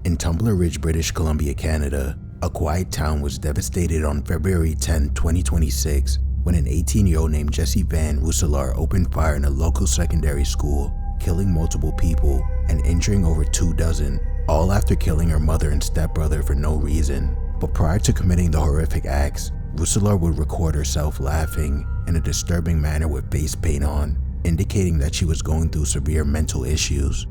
In Tumbler Ridge, British Columbia, Canada, a quiet town was devastated on February 10, 2026, when an 18-year-old named Jesse Van Rooselaar opened fire in a local secondary school, killing multiple people and injuring over 24, all after killing her mother and stepbrother for no reason. But prior to committing the horrific acts, Rooselaar would record herself laughing in a disturbing manner with face paint on, indicating that she was going through severe mental issues.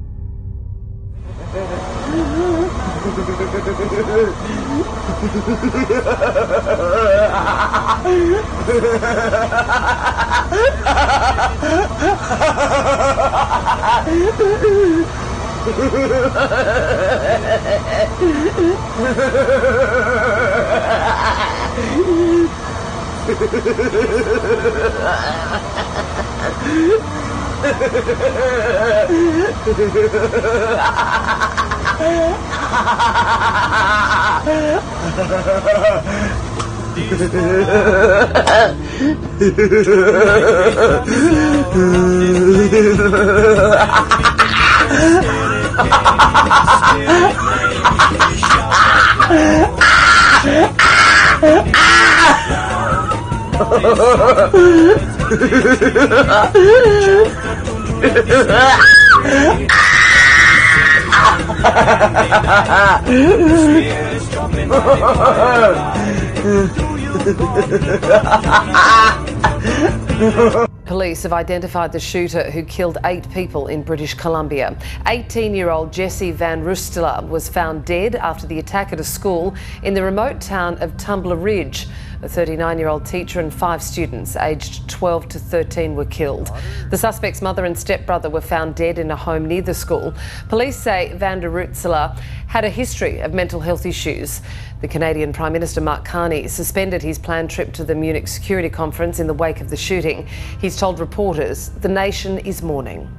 Police have identified the shooter who killed 8 people in British Columbia. 18-year-old Jesse Van Rooselaar was found dead after the attack at a school in the remote town of Tumbler Ridge. A 39-year-old teacher and 5 students aged 12 to 13 were killed. The suspect's mother and stepbrother were found dead in a home near the school. Police say Van Rooselaar had a history of mental health issues. The Canadian Prime Minister Mark Carney suspended his planned trip to the Munich Security Conference in the wake of the shooting. He's told reporters the nation is mourning.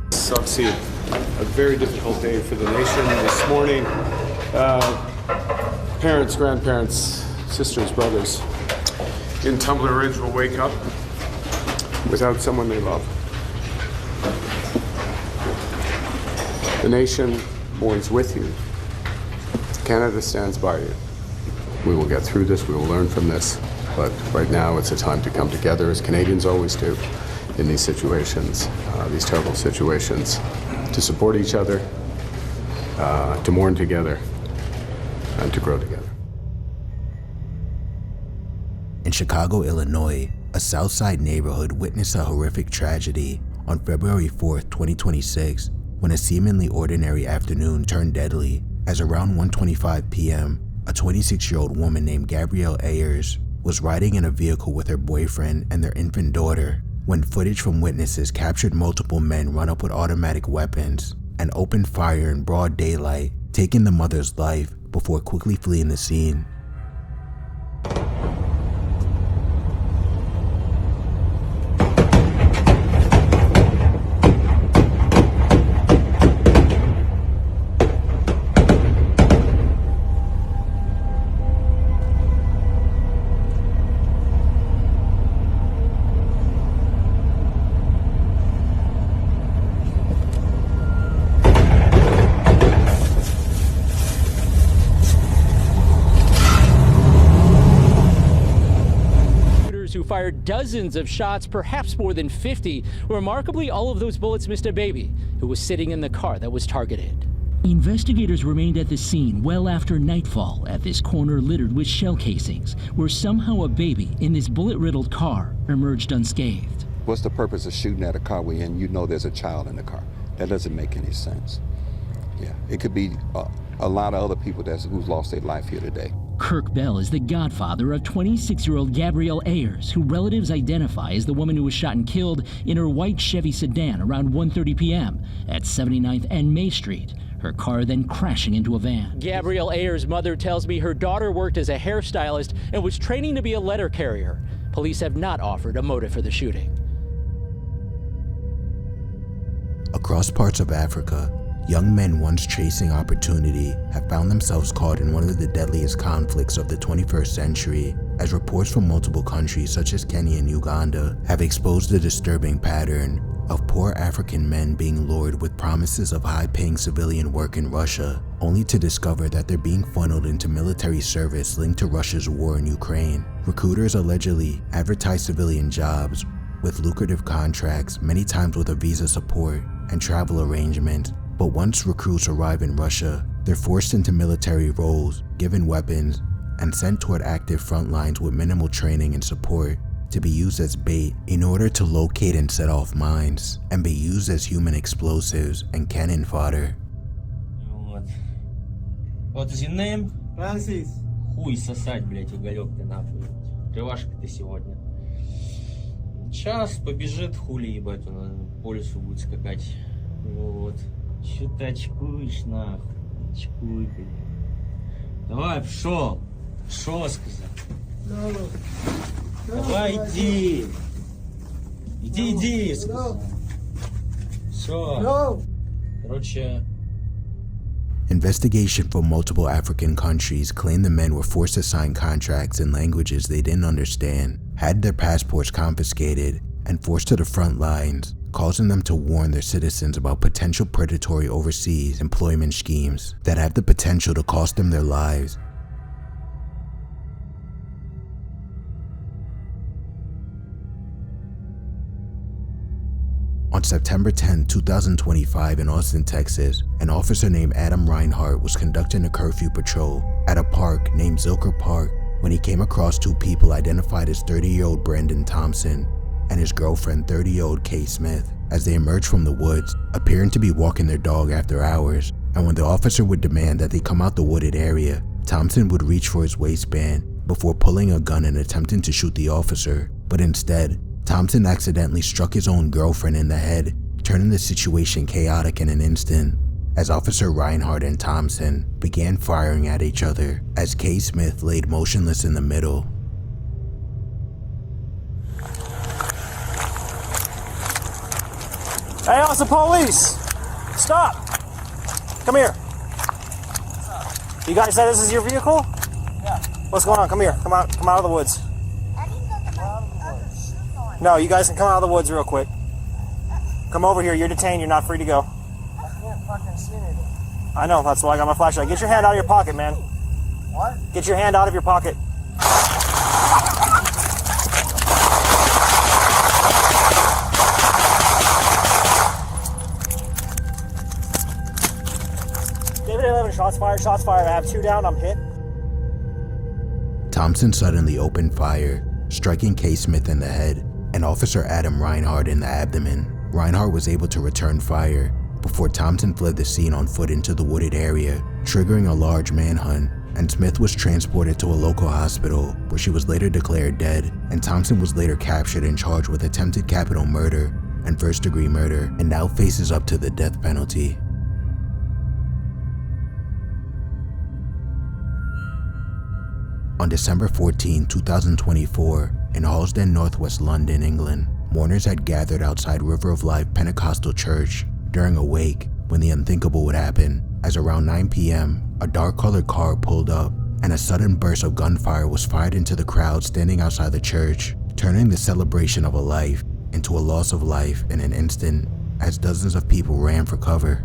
It's obviously a very difficult day for the nation this morning. Parents, grandparents, sisters, brothers in Tumbler Ridge will wake up without someone they love. The nation mourns with you. Canada stands by you. We will get through this, we will learn from this, but right now it's a time to come together, as Canadians always do, in these situations, these terrible situations, to support each other, to mourn together, and to grow together. In Chicago, Illinois, a South Side neighborhood witnessed a horrific tragedy on February 4th, 2026, when a seemingly ordinary afternoon turned deadly, as around 1:25 p.m., a 26-year-old woman named Gabrielle Ayers was riding in a vehicle with her boyfriend and their infant daughter when footage from witnesses captured multiple men run up with automatic weapons and opened fire in broad daylight, taking the mother's life before quickly fleeing the scene. Who fired dozens of shots, perhaps more than 50. Remarkably, all of those bullets missed a baby who was sitting in the car that was targeted. Investigators remained at the scene well after nightfall at this corner littered with shell casings, where somehow a baby in this bullet-riddled car emerged unscathed. What's the purpose of shooting at a car when you know there's a child in the car? That doesn't make any sense. Yeah, it could be a lot of other people who's lost their life here today. Kirk Bell is the godfather of 26-year-old Gabrielle Ayers, who relatives identify as the woman who was shot and killed in her white Chevy sedan around 1:30 p.m. at 79th and May Street, her car then crashing into a van. Gabrielle Ayers' mother tells me her daughter worked as a hairstylist and was training to be a letter carrier. Police have not offered a motive for the shooting. Across parts of Africa, young men once chasing opportunity have found themselves caught in one of the deadliest conflicts of the 21st century, as reports from multiple countries such as Kenya and Uganda have exposed a disturbing pattern of poor African men being lured with promises of high-paying civilian work in Russia, only to discover that they're being funneled into military service linked to Russia's war in Ukraine. Recruiters allegedly advertise civilian jobs with lucrative contracts, many times with a visa support and travel arrangements. But once recruits arrive in Russia, they're forced into military roles, given weapons, and sent toward active front lines with minimal training and support to be used as bait in order to locate and set off mines, and be used as human explosives and cannon fodder. What is your name? Francis. Хуй сосать, блять, уголек ты нахуй. Крывашка ты сегодня. Сейчас побежит, хули ебать, он по лесу будет скакать. Вот. Чё ты очкуешь, нахуй? Очкуй, блядь. Давай, пшел. Пшел, сказал. Давай, иди. Иди, сказал. Все. Короче... Investigation from multiple African countries claimed the men were forced to sign contracts in languages they didn't understand, had their passports confiscated, and forced to the front lines, causing them to warn their citizens about potential predatory overseas employment schemes that have the potential to cost them their lives. On September 10, 2025 in Austin, Texas, an officer named Adam Reinhart was conducting a curfew patrol at a park named Zilker Park when he came across two people identified as 30-year-old Brandon Thompson and his girlfriend, 30-year-old Kay Smith, as they emerged from the woods, appearing to be walking their dog after hours. And when the officer would demand that they come out the wooded area, Thompson would reach for his waistband before pulling a gun and attempting to shoot the officer, but instead, Thompson accidentally struck his own girlfriend in the head, turning the situation chaotic in an instant, as Officer Reinhart and Thompson began firing at each other as Kay Smith laid motionless in the middle. Hey, Austin Police! Stop! Come here. You guys said this is your vehicle? Yeah. What's going on? Come here. Come out of the woods. No, you guys can come out of the woods real quick. Come over here. You're detained. You're not free to go. I can't fucking see anything. I know. That's why I got my flashlight. Get your hand out of your pocket, man. What? Get your hand out of your pocket. David 11, shots fired, shots fired. I have 2 down. I'm hit. Thompson suddenly opened fire, striking Kay Smith in the head and Officer Adam Reinhart in the abdomen. Reinhart was able to return fire before Thompson fled the scene on foot into the wooded area, triggering a large manhunt, and Smith was transported to a local hospital where she was later declared dead, and Thompson was later captured and charged with attempted capital murder and first-degree murder, and now faces up to the death penalty. On December 14, 2024, in Halsden, northwest London, England, mourners had gathered outside River of Life Pentecostal Church during a wake when the unthinkable would happen, as around 9 p.m., a dark-colored car pulled up and a sudden burst of gunfire was fired into the crowd standing outside the church, turning the celebration of a life into a loss of life in an instant as dozens of people ran for cover.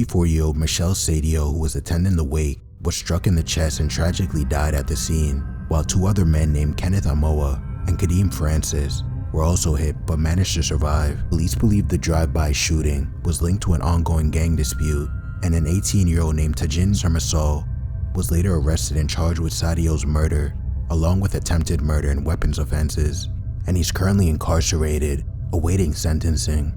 Four-year-old Michelle Sadio, who was attending the wake, was struck in the chest and tragically died at the scene, while 2 other men named Kenneth Amoa and Kadeem Francis were also hit but managed to survive. Police believe the drive-by shooting was linked to an ongoing gang dispute, and an 18-year-old named Tajin Sermasol was later arrested and charged with Sadio's murder, along with attempted murder and weapons offenses, and he's currently incarcerated, awaiting sentencing.